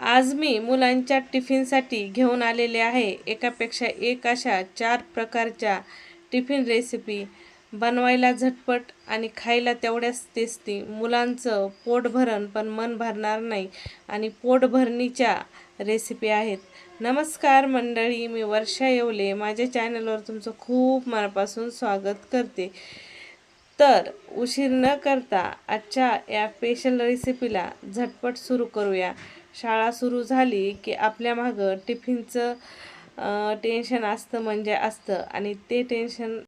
आज मी मुलांच्या टिफिनसाठी घेऊन आलेले आहे एकापेक्षा एक अशा 4 प्रकारच्या टिफिन रेसिपी. बनवायला झटपट आणि खायला तेवढ्याच टेस्टी. मुलांचं पोट भरण पण मन भरणार नाही आणि पोटभरणीच्या रेसिपी आहेत. नमस्कार मंडळी, मी वर्षा येवले. माझ्या चॅनलवर तुमचं खूप मनापासून स्वागत करते. तर उशीर न करता आजच्या या स्पेशल रेसिपीला झटपट सुरू करूया. शाळा सुरू झाली की आपल्या मागं टिफिनचं टेन्शन असतं म्हणजे असतं, आणि ते टेन्शन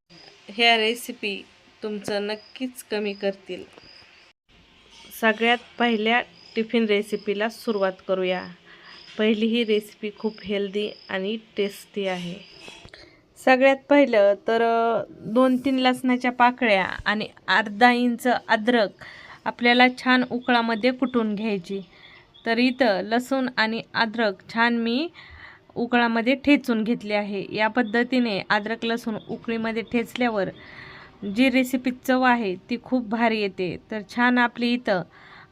ह्या रेसिपी तुमचं नक्कीच कमी करतील. सगळ्यात पहिल्या टिफिन रेसिपीला सुरुवात करूया. पहिली ही रेसिपी खूप हेल्दी आणि टेस्टी आहे. सगळ्यात पहिलं तर 2-3 लसणाच्या पाकळ्या आणि अर्धा इंच अद्रक आपल्याला छान उकळामध्ये कुटून घ्यायची. तर इथं लसूण आणि अद्रक छान मी उकळामध्ये ठेचून घेतले आहे. या पद्धतीने अद्रक लसूण उकळीमध्ये ठेचल्यावर जी रेसिपी चव आहे ती खूप भारी येते. तर छान आपली इथं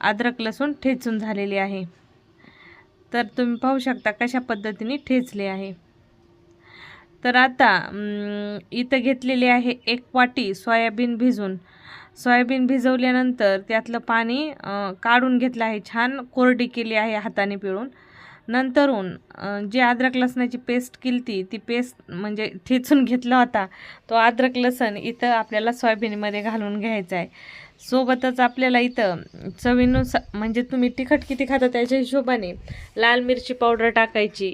अद्रक लसूण ठेचून झालेली आहे. तर तुम्ही पाहू शकता कशा पद्धतीने ठेचले आहे. तर आता इथं घेतलेले आहे 1 वाटी सोयाबीन भिजून. सोयाबीन भिजवल्यानंतर त्यातलं पाणी काढून घेतलं आहे, छान कोरडी केली आहे हाताने पिळून. नंतरून जी अद्रक लसणाची पेस्ट केली ती पेस्ट म्हणजे ठेचून घेतला होता तो अद्रक लसण इथं आपल्याला सोयाबीनमध्ये घालून घ्यायचा आहे. सोबतच आपल्याला इथं चवीनुसार म्हणजे तुम्ही तिखट किती खाता त्याच्या हिशोबाने लाल मिरची पावडर टाकायची,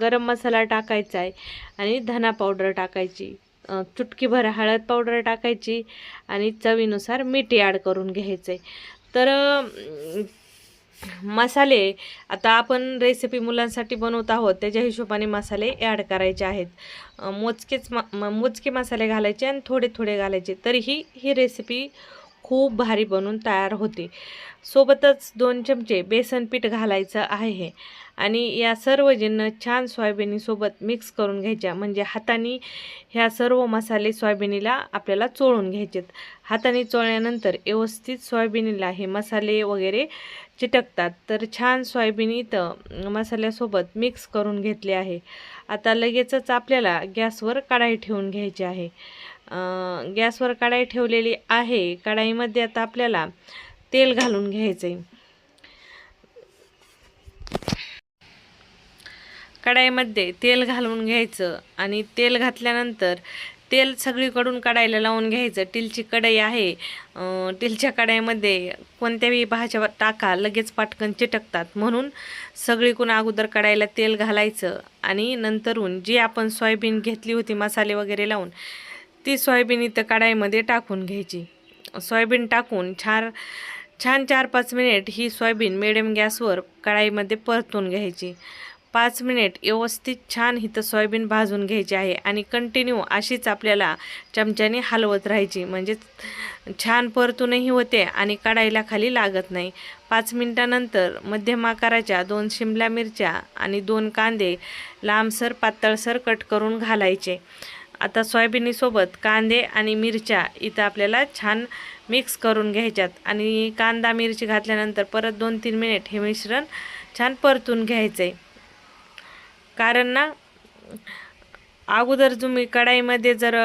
गरम मसाला टाकायचा आहे आणि धना पावडर टाकायची, चुटकीभर हळद पावडर टाकायची आणि चवीनुसार मीठ ॲड करून घ्यायचं आहे. तर मसाले आता आपण रेसिपी मुलांसाठी बनवत आहोत त्याच्या हिशोबाने मसाले ॲड करायचे आहेत. मोजके मसाले घालायचे आणि थोडे थोडे घालायचे, तरीही ही रेसिपी खूप भारी बनून तयार होते. सोबतच 2 चमचे बेसन पीठ घालायचं आहे आणि या सर्व जिन्नस छान सोयाबीनसोबत मिक्स करून घ्यायच्या. म्हणजे हाताने ह्या सर्व मसाले सोयाबीनला आपल्याला चोळून घ्यायचेत. हाताने चोळल्यानंतर व्यवस्थित सोयाबीनला हे मसाले वगैरे चिटकतात. तर छान सोयाबीन इथं मसाल्यासोबत मिक्स करून घेतले आहे. आता लगेचच आपल्याला गॅसवर कढाई ठेवून घ्यायची आहे. गॅसवर कढाई ठेवलेली आहे. कढाईमध्ये आता आपल्याला तेल घालून घ्यायचं आहे. कढाईमध्ये तेल घालून घ्यायचं आणि तेल घातल्यानंतर तेल सगळीकडून कढाईला लावून घ्यायचं. स्टीलची कढई आहे. स्टीलच्या कढाईमध्ये कोणत्याही भाज्या टाका लगेच पटकन चिटकतात, म्हणून सगळीकडून अगोदर कढाईला तेल घालायचं आणि नंतरून जी आपण सोयाबीन घेतली होती मसाले वगैरे लावून ती सोयाबीन इथं कढाईमध्ये टाकून घ्यायची. सोयाबीन टाकून छान 4-5 मिनिट ही सोयाबीन मिडियम गॅसवर कढाईमध्ये परतून घ्यायची. 5 मिनिट व्यवस्थित छान इथं सोयाबीन भाजून घ्यायची आहे आणि कंटिन्यू अशीच आपल्याला चमच्याने हलवत राहायची, म्हणजे छान परतूनही होते आणि कढाईला खाली लागत नाही. 5 मिनिटानंतर मध्यम आकाराच्या 2 शिमला मिरच्या आणि 2 कांदे लांबसर पातळसर कट करून घालायचे. आता सोयाबीनसोबत कांदे आणि मिरच्या इथं आपल्याला छान मिक्स करून घ्यायच्यात आणि कांदा मिरची घातल्यानंतर परत 2-3 मिनिट हे मिश्रण छान परतून घ्यायचं आहे. कारण ना अगोदर तुम्ही कढाईमध्ये जर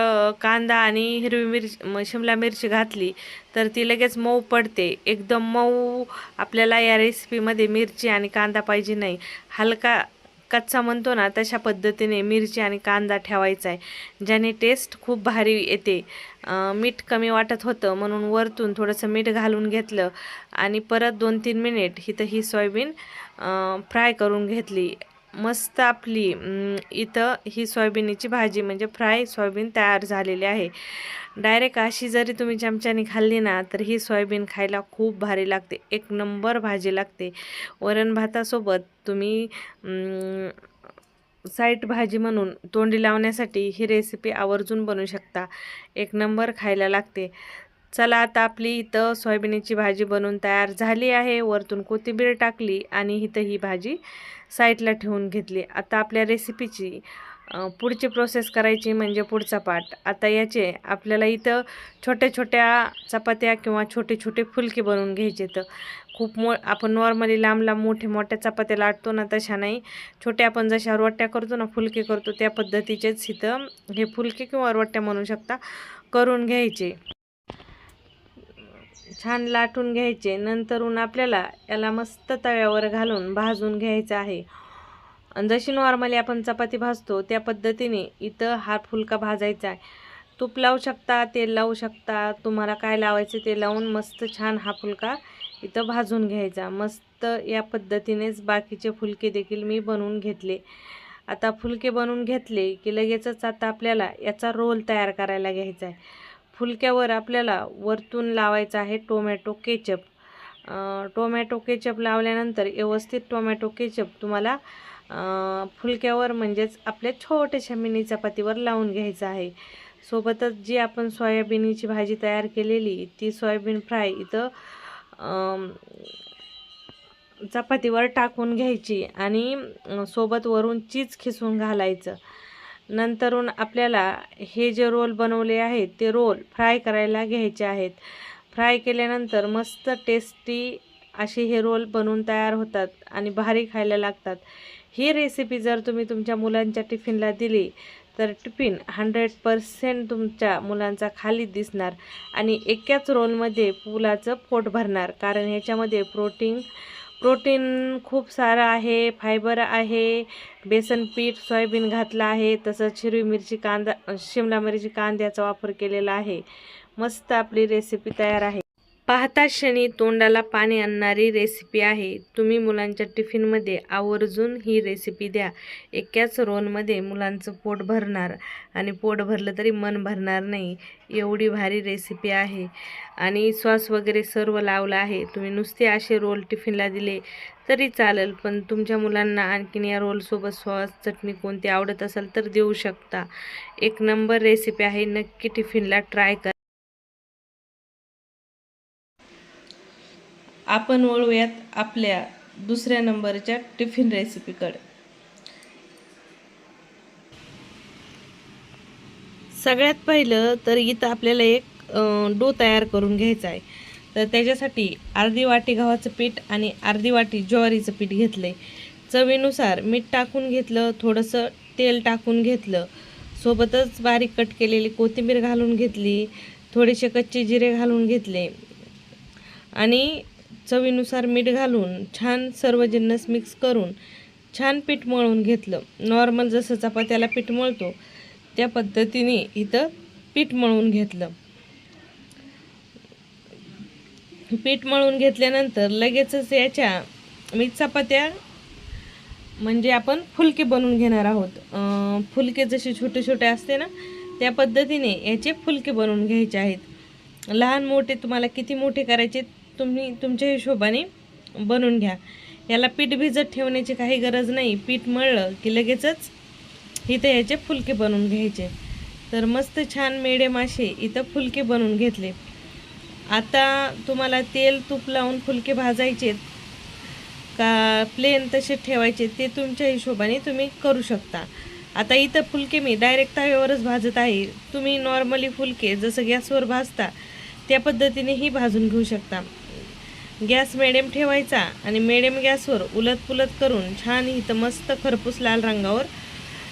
कांदा आणि हिरवी मिरची शिमला मिरची घातली तर ती लगेच मऊ पडते. एकदम मऊ आपल्याला या रेसिपीमध्ये मिरची आणि कांदा पाहिजे नाही. हलका कच्चा म्हणतो ना तशा पद्धतीने मिरची आणि कांदा ठेवायचा आहे, ज्याने टेस्ट खूप भारी येते. मीठ कमी वाटत होतं म्हणून वरतून थोडंसं मीठ घालून घेतलं आणि परत 2-3 मिनिट ही सोयाबीन फ्राय करून घेतली. मस्त आपली इथं ही सोयाबीनची भाजी म्हणजे फ्राय सोयाबीन तयार झालेली आहे. डायरेक्ट अशी जरी तुम्ही चमच्याने खाल्ली ना तर ही सोयाबीन खायला खूप भारी लागते. एक नंबर भाजी लागते. वरण भातासोबत तुम्ही साईड भाजी म्हणून तोंडी लावण्यासाठी ही रेसिपी आवर्जून बनवू शकता. एक नंबर खायला लागते. चला, आता आपली इथं सोयाबीनची भाजी बनवून तयार झाली आहे. वरतून कोथिंबीर टाकली आणि इथं ही भाजी साईडला ठेवून घेतली. आता आपल्या रेसिपीची पुढची प्रोसेस करायची म्हणजे पुढचा पार्ट. आता याचे आपल्याला इथं छोट्या छोट्या चपात्या किंवा छोटे छोटे फुलके बनवून घ्यायचे. तर खूप आपण नॉर्मली लांब लांब मोठ्या चपात्या लाटतो ना, तशा नाही. छोट्या आपण जशा रोट्या करतो ना, फुलके करतो, त्या पद्धतीचेच इथं हे फुलके किंवा रोट्या म्हणू शकता करून घ्यायचे. छान लाटून घ्यायचे. नंतरून आपल्याला याला मस्त तव्यावर घालून भाजून घ्यायचं आहे. आणि जशी नॉर्मली आपण चपाती भाजतो त्या पद्धतीने इथं हा फुलका भाजायचा आहे. तूप लावू शकता, तेल लावू शकता, तुम्हाला काय लावायचं ते लावून मस्त छान हा फुलका इथं भाजून घ्यायचा. मस्त या पद्धतीनेच बाकीचे फुलके देखील मी बनवून घेतले. आता फुलके बनवून घेतले की लगेचच आता आपल्याला याचा रोल तयार करायला घ्यायचा आहे. फुलक्यावर आपल्याला वरतून लावायचा आहे टोमॅटो केचप. टोमॅटो केचप लावल्यानंतर व्यवस्थित टोमॅटो केचप तुम्हाला फुलक्यावर म्हणजेच आपल्या छोट्याशा मिनी चपातीवर लावून घ्यायचं आहे. सोबतच जी आपण सोयाबीनची भाजी तयार केलेली ती सोयाबीन फ्राय इथं चपातीवर टाकून घ्यायची आणि सोबत वरून चीज खिसून घालायचं. नंतरून आपल्याला हे जे रोल बनवले आहेत ते रोल फ्राय करायला घ्यायचे आहेत. फ्राय केल्यानंतर मस्त टेस्टी असे हे रोल बनवून तयार होतात आणि भारी खायला लागतात. ही रेसिपी जर तुम्ही तुमच्या मुलांच्या टिफिनला दिली तर टिफिन 100% तुमच्या मुलांचा खाली दिसणार आणि एकाच रोलमध्ये मुलाचं पोट भरणार. कारण ह्याच्यामध्ये प्रोटीन खूप सारं आहे, फायबर आहे, बेसन पीठ सोयाबीन घातलं आहे, तसंच हिरवी मिरची शिमला मिरची कांद्याचा वापर केलेला आहे. मस्त आपली रेसिपी तयार आहे. पाहता क्षणी तोंडाला पाणी आणणारी रेसिपी आहे. तुम्ही मुलांच्या टिफिनमध्ये आवर्जून ही रेसिपी द्या. एकाच रोलमध्ये मुलांचं पोट भरणार आणि पोट भरलं तरी मन भरणार नाही, एवढी भारी रेसिपी आहे. आणि सॉस वगैरे सर्व लावलं आहे. तुम्ही नुसते असे रोल टिफिनला दिले तरी चालेल, पण तुमच्या मुलांना आणखीन या रोलसोबत सॉस चटणी कोणती आवडत असेल तर देऊ शकता. एक नंबर रेसिपी आहे, नक्की टिफिनला ट्राय करा. आपण वळूयात आपल्या दुसऱ्या नंबरच्या टिफिन रेसिपीकडे. सगळ्यात पहिलं तर इथं आपल्याला एक डो तयार करून घ्यायचा आहे. तर त्याच्यासाठी अर्धी वाटी गव्हाचं पीठ आणि अर्धी वाटी ज्वारीचं पीठ घेतलं आहे. चवीनुसार मीठ टाकून घेतलं, थोडंसं तेल टाकून घेतलं, सोबतच बारीक कट केलेली कोथिंबीर घालून घेतली, थोडेसे कच्चे जिरे घालून घेतले आणि चवीनुसार मीठ घालून छान सर्व जिन्नस मिक्स करून छान पीठ मळून घेतलं. नॉर्मल जसं चपात्याला पीठ मळतो त्या पद्धतीने इथं पीठ मळून घेतलं. पीठ मळून घेतल्यानंतर लगेचच याच्या चपात्या म्हणजे आपण फुलके बनवून घेणार आहोत. फुलके जसे छोटे छोटे असते ना त्या पद्धतीने याचे फुलके बनवून घ्यायचे आहेत. लहान मोठे तुम्हाला किती मोठे करायचे तुम्ही तुमच्या हिशोबाने बनवून घ्या. याला पीठ भिजत ठेवण्याची काही गरज नाही. पीठ मळलं की लगेचच इथं याचे फुलके बनवून घ्यायचे. तर मस्त छान मिडियम असे इथं फुलके बनवून घेतले. आता तुम्हाला तेल तूप लावून फुलके भाजायचे का प्लेन तसे ठेवायचे ते तुमच्या हिशोबाने तुम्ही करू शकता. आता इथं फुलके मी डायरेक्ट तव्यावरच भाजत आहे. तुम्ही नॉर्मली फुलके जसं गॅसवर भाजता त्या पद्धतीनेही भाजून घेऊ शकता. गॅस मिडियम ठेवायचा आणि मिडियम गॅसवर उलट पुलट करून छान इथं मस्त खरपूस लाल रंगावर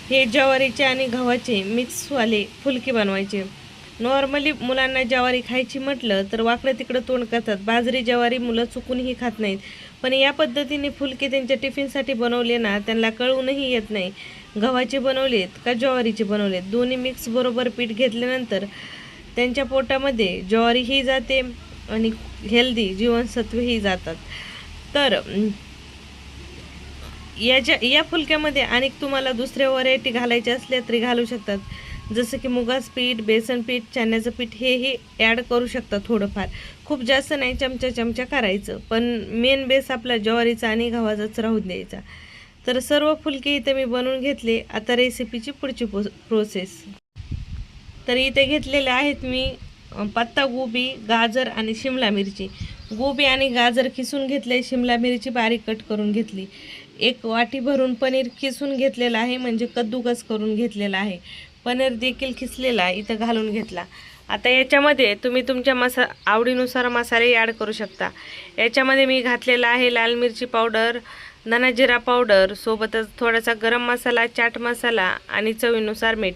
हे ज्वारीचे आणि गव्हाचे मिक्सवाले फुलके बनवायचे. नॉर्मली मुलांना ज्वारी खायची म्हटलं तर वाकडं तिकडं तोंड करतात. बाजरी ज्वारी मुलं चुकूनही खात नाहीत, पण या पद्धतीने फुलके त्यांच्या टिफिनसाठी बनवले ना त्यांना कळूनही येत नाही गव्हाचे बनवलेत का ज्वारीचे बनवलेत. दोन्ही मिक्स बरोबर पीठ घेतल्यानंतर त्यांच्या पोटामध्ये ज्वारीही जाते आणि हेल्दी जीवनसत्वही जातात. तर या फुलक्यामध्ये आणि तुम्हाला दुसऱ्या व्हरायटी घालायच्या असल्या तरी घालू शकतात. जसं की मुगाचं पीठ, बेसन पीठ, चण्याचं पीठ हेही ॲड करू शकता थोडंफार. खूप जास्त नाही, चमचा करायचं, पण मेन बेस आपला ज्वारीचा आणि गव्हाचाच राहून द्यायचा. तर सर्व फुलके इथे मी बनवून घेतले. आता रेसिपीची पुढची प्रोसेस. तर इथे घेतलेले आहेत मी पत्तागोबी, गाजर आणि शिमला मिरची. गोबी आणि गाजर किसून घेतले, शिमला मिरची बारीक कट करून घेतली, 1 वाटी भरून पनीर किसून घेतलेलं आहे, म्हणजे कद्दूकस करून घेतलेला आहे. पनीर देखील किसलेला इथं घालून घेतला. आता याच्यामध्ये तुम्ही तुमच्या आवडीनुसार मसाले ॲड करू शकता. याच्यामध्ये मी घातलेला आहे लाल मिरची पावडर, धना जिरा पावडर, सोबतच थोडासा गरम मसाला, चाट मसाला आणि चवीनुसार मीठ.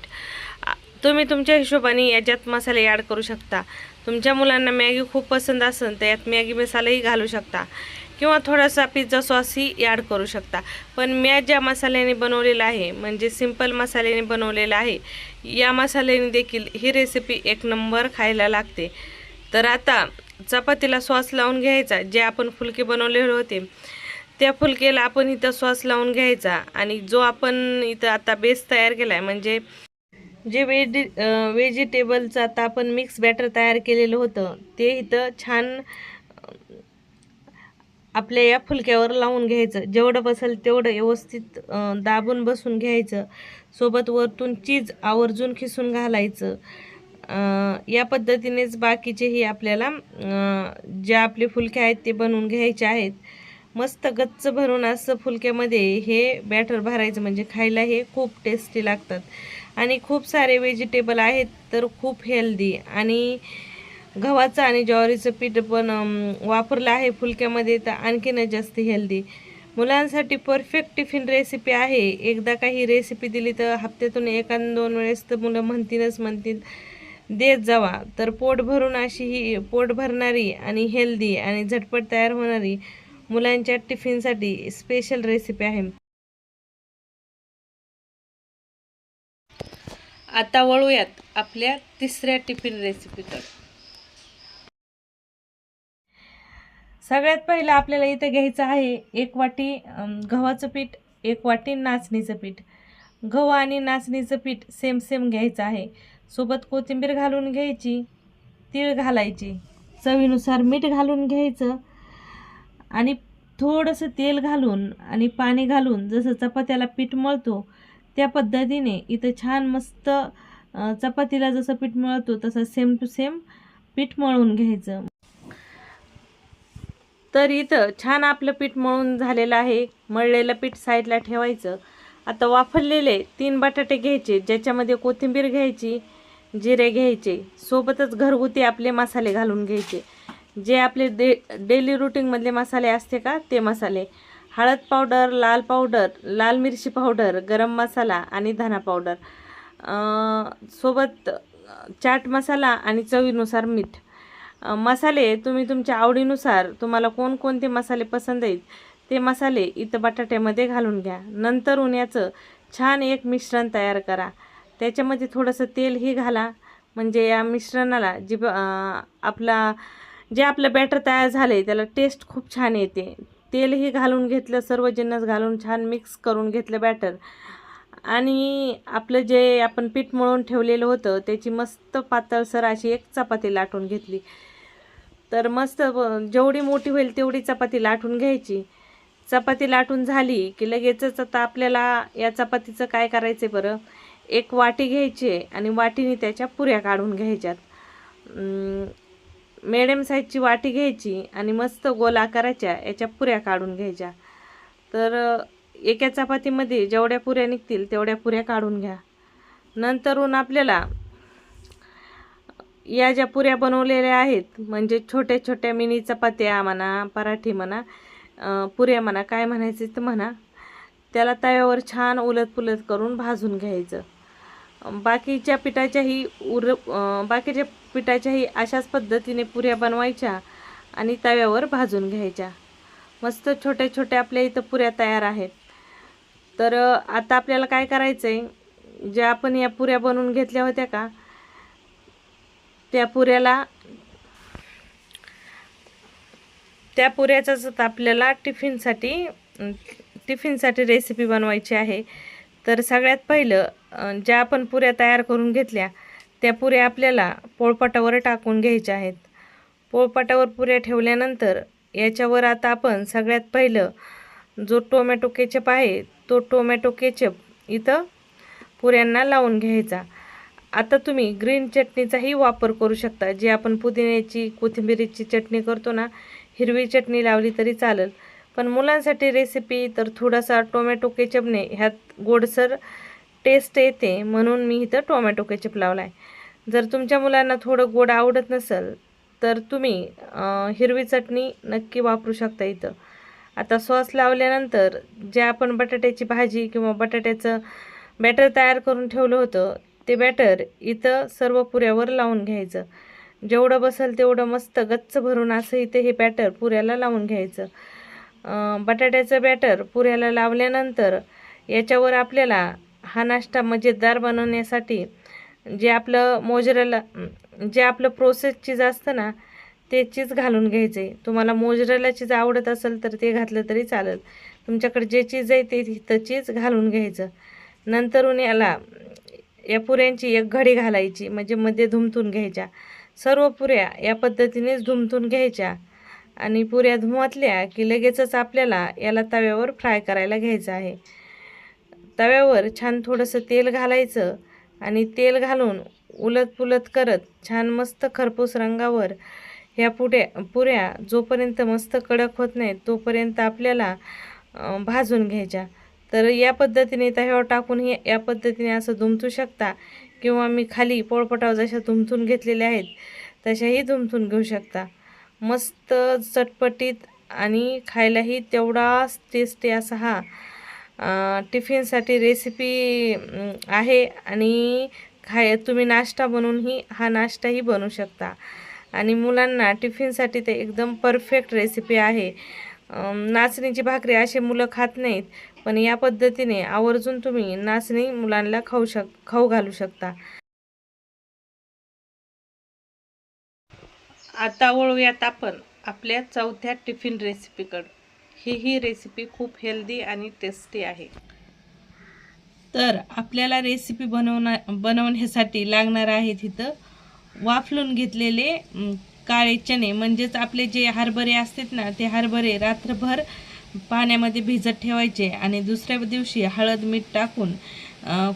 तुम्ही तुमच्या हिशोबाने याच्यात मसाले ॲड करू शकता. तुमच्या मुलांना मॅगी खूप पसंत असेल तर यात मॅगी मसालाही घालू शकता किंवा थोडासा पिझ्झा सॉसही ॲड करू शकता. पण मी ज्या मसाल्याने बनवलेला आहे म्हणजे सिंपल मसाल्याने बनवलेला आहे, या मसाल्याने देखील ही रेसिपी एक नंबर खायला लागते. तर आता चपातीला सॉस लावून घ्यायचा. जे आपण फुलके बनवलेले होते त्या फुलकेला आपण इथं सॉस लावून घ्यायचा आणि जो आपण इथं आता बेस तयार केला आहे म्हणजे जे व्हेजिटेबलचं आता आपण मिक्स बॅटर तयार केलेलं होतं ते इथं छान आपल्या या फुलक्यावर लावून घ्यायचं. जेवढं बसेल तेवढं व्यवस्थित दाबून बसून घ्यायचं. सोबत वरतून चीज आवर्जून खिसून घालायचं. या पद्धतीनेच बाकीचेही आपल्याला जे आपले फुलके आहेत ते बनवून घ्यायचे आहेत. मस्त गच्च भरून असं फुलक्यामध्ये हे बॅटर भरायचं, म्हणजे खायला हे खूप टेस्टी लागतात. आणि खूप सारे व्हेजिटेबल आहेत तर खूप हेल्दी. आणि गव्हाचं आणि ज्वारीचं पीठ पण वापरलं आहे फुलक्यामध्ये, तर आणखीनच जास्त हेल्दी. मुलांसाठी परफेक्ट टिफिन रेसिपी आहे. एकदा काही रेसिपी दिली तर हप्त्यातून 1-2 वेळेस तर मुलं म्हणतील देत जावा. तर पोट भरून अशी ही पोट भरणारी आणि हेल्दी आणि झटपट तयार होणारी मुलांच्या टिफिनसाठी स्पेशल रेसिपी आहे. आता वळूयात आपल्या तिसऱ्या टिफिन रेसिपीकडे. सगळ्यात पहिलं आपल्याला इथं घ्यायचं आहे 1 वाटी गव्हाचं पीठ, 1 वाटी नाचणीचं पीठ. गहू आणि नाचणीचं पीठ सेम घ्यायचं आहे. सोबत कोथिंबीर घालून घ्यायची, तीळ घालायची, चवीनुसार मीठ घालून घ्यायचं आणि थोडंसं तेल घालून आणि पाणी घालून जसं चपात्याला पीठ मळतो त्या पद्धतीने इथं छान मस्त चपातीला जसं पीठ मळतो तसं सेम टू सेम पीठ मळून घ्यायचं. तर इथं छान आपलं पीठ मळून झालेलं आहे. मळलेलं पीठ साईडला ठेवायचं. आता वाफरलेले 3 बटाटे घ्यायचे, ज्याच्यामध्ये कोथिंबीर घ्यायची, जिरे घ्यायचे, सोबतच घरगुती आपले मसाले घालून घ्यायचे. जे आपले डेली रुटीनमधले मसाले असते का ते मसाले, हळद पावडर, लाल पावडर, लाल मिरची पावडर, गरम मसाला आणि धना पावडर, सोबत चाट मसाला आणि चवीनुसार मीठ. मसाले तुम्ही तुमच्या आवडीनुसार तुम्हाला कोणकोणते मसाले पसंत आहेत ते मसाले इथं बटाट्यामध्ये घालून घ्या. नंतर याचं छान एक मिश्रण तयार करा. त्याच्यामध्ये थोडंसं तेलही घाला, म्हणजे या मिश्रणाला जे आपलं बॅटर तयार झालं आहे त्याला टेस्ट खूप छान येते. तेलही घालून घेतलं, सर्व जिन्नस घालून छान मिक्स करून घेतलं बॅटर. आणि आपलं जे आपण पीठ मळून ठेवलेलं होतं त्याची मस्त पातळसर अशी एक चपाती लाटून घेतली. तर मस्त जेवढी मोठी होईल तेवढी चपाती लाटून घ्यायची. चपाती लाटून झाली की लगेचच आता आपल्याला या चपातीचं काय करायचं आहे बरं, 1 वाटी घ्यायची आणि वाटीने त्याच्या पुऱ्या काढून घ्यायच्यात. मिडियम साईजची वाटी घ्यायची आणि मस्त गोल आकाराच्या याच्या पुऱ्या काढून घ्यायच्या. तर एका चपातीमध्ये जेवढ्या पुऱ्या निघतील तेवढ्या पुऱ्या काढून घ्या. नंतरून आपल्याला या ज्या पुऱ्या बनवलेल्या आहेत म्हणजे छोट्या छोट्या मिनी चपात्या म्हणा, पराठी म्हणा, पुऱ्या म्हणा, काय म्हणायचं तर म्हणा, त्याला तव्यावर छान उलटपुलट करून भाजून घ्यायचं. बाकीच्या पिठाच्याही अशाच पद्धतीने पुऱ्या बनवायच्या आणि तव्यावर भाजून घ्यायच्या. मस्त छोट्या छोट्या आपल्या इथं पुऱ्या तयार आहेत. तर आता आपल्याला काय करायचं आहे, ज्या आपण या पुऱ्या बनवून घेतल्या होत्या का त्या पुऱ्याचाच आपल्याला टिफिनसाठी रेसिपी बनवायची आहे. तर सगळ्यात पहिलं ज्या आपण पुऱ्या तयार करून घेतल्या त्या पुऱ्या आपल्याला पोळपाटावर टाकून घ्यायच्या आहेत. पोळपाटावर पुऱ्या ठेवल्यानंतर याच्यावर आता आपण सगळ्यात पहिलं जो टोमॅटो केचप आहे तो टोमॅटो केचप इथं पुऱ्यांना लावून घ्यायचा. आता तुम्ही ग्रीन चटणीचाही वापर करू शकता. जी आपण पुदिन्याची कोथिंबीरीची चटणी करतो ना, हिरवी चटणी लावली तरी चालेल. पण मुलांसाठी रेसिपी तर थोडासा टोमॅटो केचपने ह्यात गोडसर टेस्ट येते, म्हणून मी इथं टोमॅटो केचप लावला आहे. जर तुमच्या मुलांना थोडं गोड आवडत नसेल तर तुम्ही हिरवी चटणी नक्की वापरू शकता इथं. आता सॉस लावल्यानंतर जे आपण बटाट्याची भाजी किंवा बटाट्याचं बॅटर तयार करून ठेवलं होतं ते बॅटर इथं सर्व पुऱ्यावर लावून घ्यायचं. जेवढं बसेल तेवढं मस्त गच्च भरून असं इथे हे बॅटर पुऱ्याला लावून घ्यायचं. बटाट्याचं बॅटर पुऱ्याला लावल्यानंतर याच्यावर आपल्याला हा नाश्ता मजेदार बनवण्यासाठी जे आपलं प्रोसेस चीज असतं ना ते चीज घालून घ्यायचे. तुम्हाला मोजरेला चीज आवडत असेल तर ते घातलं तरी चालेल. तुमच्याकडे जे चीज आहे ते इथं चीज घालून घ्यायचं. नंतरून या पुऱ्यांची एक घडी घालायची, म्हणजे मध्ये धुमतून घ्यायच्या. सर्व पुऱ्या या पद्धतीनेच धुमतून घ्यायच्या आणि पुऱ्या धुमतल्या की लगेचच आपल्याला याला तव्यावर फ्राय करायला घ्यायचं आहे. तव्यावर छान थोडंसं तेल घालायचं आणि तेल घालून उलटपुलट करत छान मस्त खरपूस रंगावर ह्या पुऱ्या जोपर्यंत मस्त कडक होत नाहीत तोपर्यंत आपल्याला भाजून घ्यायच्या. तर या पद्धतीने तव्यावर टाकून या पद्धतीने असं दुमतू शकता, किंवा मी खाली पोळपटावर जशा दुमतून घेतलेल्या आहेत तशाही दुमतून घेऊ शकता. मस्त चटपटीत आणि खायलाही तेवढाच टेस्टी असा हा टिफिनसाठी रेसिपी आहे. आणि तुम्ही नाश्ता बनवूनही हा नाश्ताही बनवू शकता. आणि मुलांना टिफिनसाठी ते एकदम परफेक्ट रेसिपी आहे. नाचणीची भाकरी असे मुलं खात नाहीत, पण या पद्धतीने आवर्जून तुम्ही नाचणी मुलांना खाऊ घालू शकता. आता वळूयात आपण आपल्या चौथ्या टिफिन रेसिपीकडे. ही रेसिपी खूप हेल्दी आणि टेस्टी आहे. तर आपल्याला रेसिपी बनवण्यासाठी लागणार आहेत इथं वाफलून घेतलेले काळे चणे, म्हणजेच आपले जे हरभरे असतात ना ते हरभरे रात्रभर पाण्यामध्ये भिजत ठेवायचे आणि दुसऱ्या दिवशी हळद मीठ टाकून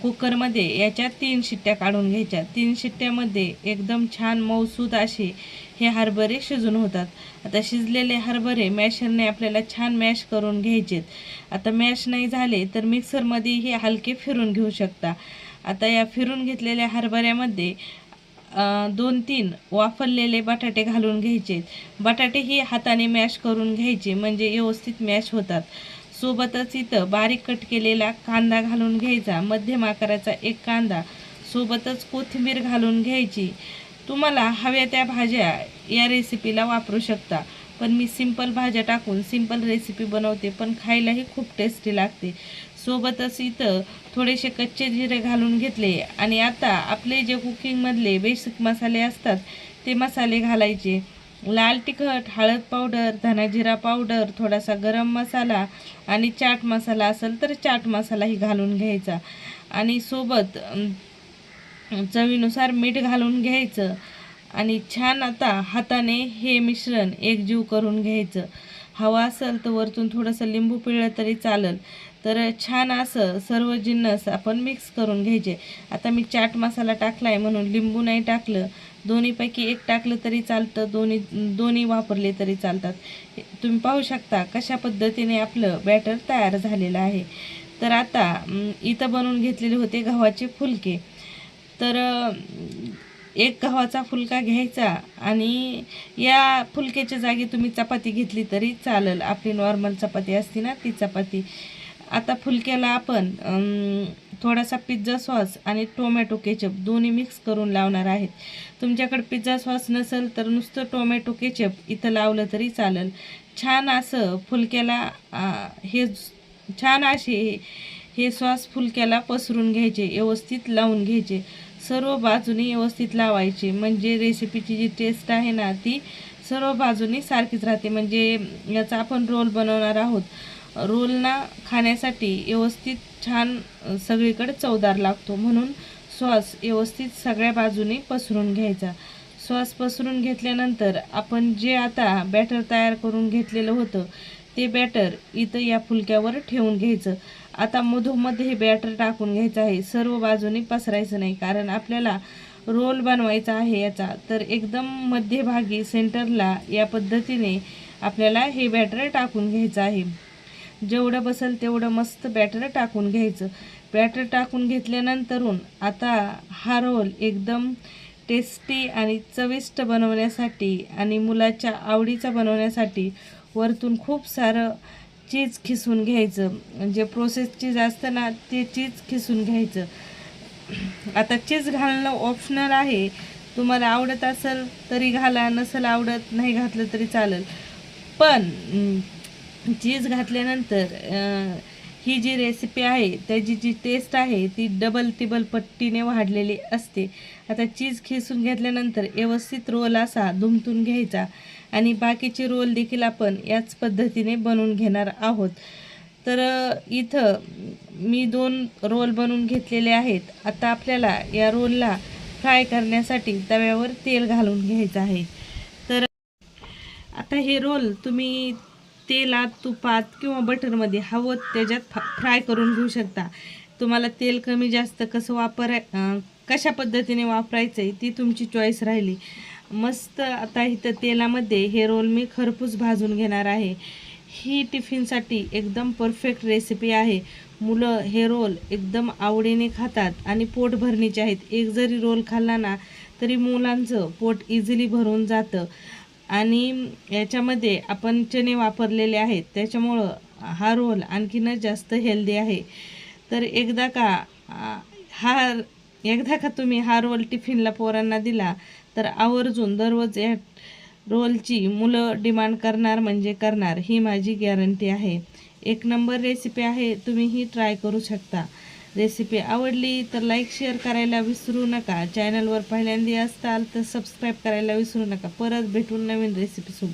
कुकरमध्ये याच्या 3 शिट्ट्या काढून घ्यायच्या. 3 शिट्ट्यामध्ये एकदम छान मऊसूद असे हे हरभरे शिजून होतात. आता शिजलेले हरभरे मॅशरने आपल्याला छान मॅश करून घ्यायचेत. आता मॅश नाही झाले तर मिक्सरमध्ये हे हलके फिरून घेऊ शकता. आता या फिरून घेतलेल्या हरभऱ्यामध्ये 2-3 वाफरलेले बटाटे घालून घ्यायचे. बटाटेही हाताने मॅश करून घ्यायचे म्हणजे व्यवस्थित मॅश होतात. सोबतच इथं बारीक कट केलेला कांदा घालून घ्यायचा, मध्यम आकाराचा एक कांदा. सोबतच कोथिंबीर घालून घ्यायची. तुम्हाला हव्या त्या भाज्या या रेसिपीला वापरू शकता, पण मी सिंपल भाज्या टाकून सिंपल रेसिपी बनवते, पण खायलाही खूप टेस्टी लागते. सोबतच इथं थोडेसे कच्चे जिरे घालून घेतले. आणि आता आपले जे कुकिंगमधले बेसिक मसाले असतात ते मसाले घालायचे. लाल तिखट, हळद पावडर, धना जिरा पावडर, थोडासा गरम मसाला आणि चाट मसाला असेल तर चाट मसालाही घालून घ्यायचा. आणि सोबत चवीनुसार मीठ घालून घ्यायचं आणि छान आता हाताने हे मिश्रण एकजीव करून घ्यायचं. हवा असेल तर वरतून थोडंसं लिंबू पिळलं तरी चालेल. तर छान असं सर्व जिन्नस आपण मिक्स करून घ्यायचे. आता मी चाट मसाला टाकला आहे म्हणून लिंबू नाही टाकलं, दोन्हीपैकी एक टाकलं तरी चालतं, दोन्ही वापरले तरी चालतात. तुम्ही पाहू शकता कशा पद्धतीने आपलं बॅटर तयार झालेलं आहे. तर आता इथं बनवून घेतलेले होते गव्हाचे फुलके. तर एक गव्हाचा फुलका घ्यायचा आणि या फुलक्याच्या जागी तुम्ही चपाती घेतली तरी चालेल. आपली नॉर्मल चपाती असते ना ती चपाती. आता फुलक्याला आपण थोडासा पिझ्झा सॉस आणि टोमॅटो केचप दोन्ही मिक्स करून लावणार आहेत. तुमच्याकडे पिझ्झा सॉस नसेल तर नुसतं टोमॅटो केचप इथं लावलं तरी चालेल. छान असं फुलक्याला छान असे हे सॉस फुलक्याला पसरून घ्यायचे, व्यवस्थित लावून घ्यायचे. सर्व बाजूनी व्यवस्थित लावायचे, म्हणजे रेसिपीची जी टेस्ट आहे ना ती सर्व बाजूनी सारखीच राहते. म्हणजे याचा आपण रोल बनवणार आहोत. रोल ना खाण्यासाठी व्यवस्थित छान सगळीकडे चवदार लागतो, म्हणून सॉस व्यवस्थित सगळ्या बाजूनी पसरून घ्यायचा. सॉस पसरून घेतल्यानंतर आपण जे आता बॅटर तयार करून घेतलेलं होतं ते बॅटर इथं या फुलक्यावर ठेवून घ्यायचं. आता मधोमध हे बॅटर टाकून घ्यायचं आहे. सर्व बाजूनी पसरायचं नाही, कारण आपल्याला रोल बनवायचा आहे याचा. तर एकदम मध्यभागी सेंटरला या पद्धतीने आपल्याला हे बॅटर टाकून घ्यायचं आहे. जेवढं बसेल तेवढं मस्त बॅटर टाकून घ्यायचं. बॅटर टाकून घेतल्यानंतरून आता हा रोल एकदम टेस्टी आणि चविष्ट बनवण्यासाठी आणि मुलाच्या आवडीचा बनवण्यासाठी वरतून खूप सारं चीज खिसून घ्यायचं. जे प्रोसेस चीज असतं ना ते चीज खिसून घ्यायचं. आता चीज घालणं ऑप्शनल आहे, तुम्हाला आवडत असेल तरी घाला, नसेल आवडत नाही घातलं तरी चालेल. पण चीज घातल्यानंतर ही जी रेसिपी आहे त्याची जी टेस्ट आहे ती डबल टिबल पट्टीने वाढलेली असते. आता चीज खिसून घेतल्यानंतर व्यवस्थित रोल असा दुमटून घ्यायचा आणि बाकीचे रोल देखील आपण याच पद्धतीने बनवून घेणार आहोत. तर इथं मी 2 रोल बनवून घेतलेले आहेत. आता आपल्याला या रोलला फ्राय करण्यासाठी तव्यावर तेल घालून घ्यायचं आहे. तर आता हे रोल तुम्ही तेलात, तुपात किंवा बटरमध्ये हवं त्याच्यात फ्राय करून घेऊ शकता. तुम्हाला तेल कमी जास्त कशा पद्धतीने वापरायचं आहे ती तुमची चॉईस राहिली. मस्त आता इथं तेलामध्ये हे रोल मी खरपूस भाजून घेणार आहे. ही टिफिनसाठी एकदम परफेक्ट रेसिपी आहे. मुलं हे रोल एकदम आवडीने खातात आणि पोट भरणीचे आहेत. एक जरी रोल खाल्ला ना तरी मुलांचं पोट इझिली भरून जातं. आणि याच्यामध्ये आपण चणे वापरलेले आहेत त्याच्यामुळं हा रोल आणखीनच जास्त हेल्दी आहे. तर एकदा का तुम्ही हा रोल टिफिनला पोरांना दिला तर आवर्जून दररोज या रोलची मुलं डिमांड करणार म्हणजे करणार, ही माझी गॅरंटी आहे. एक नंबर रेसिपी आहे, तुम्हीही ट्राय करू शकता. रेसिपी आवडली तर लाईक शेअर करायला विसरू नका. चॅनलवर पहिल्यांदा असताल तर सबस्क्राईब करायला विसरू नका. परत भेटून नवीन रेसिपी सोबत.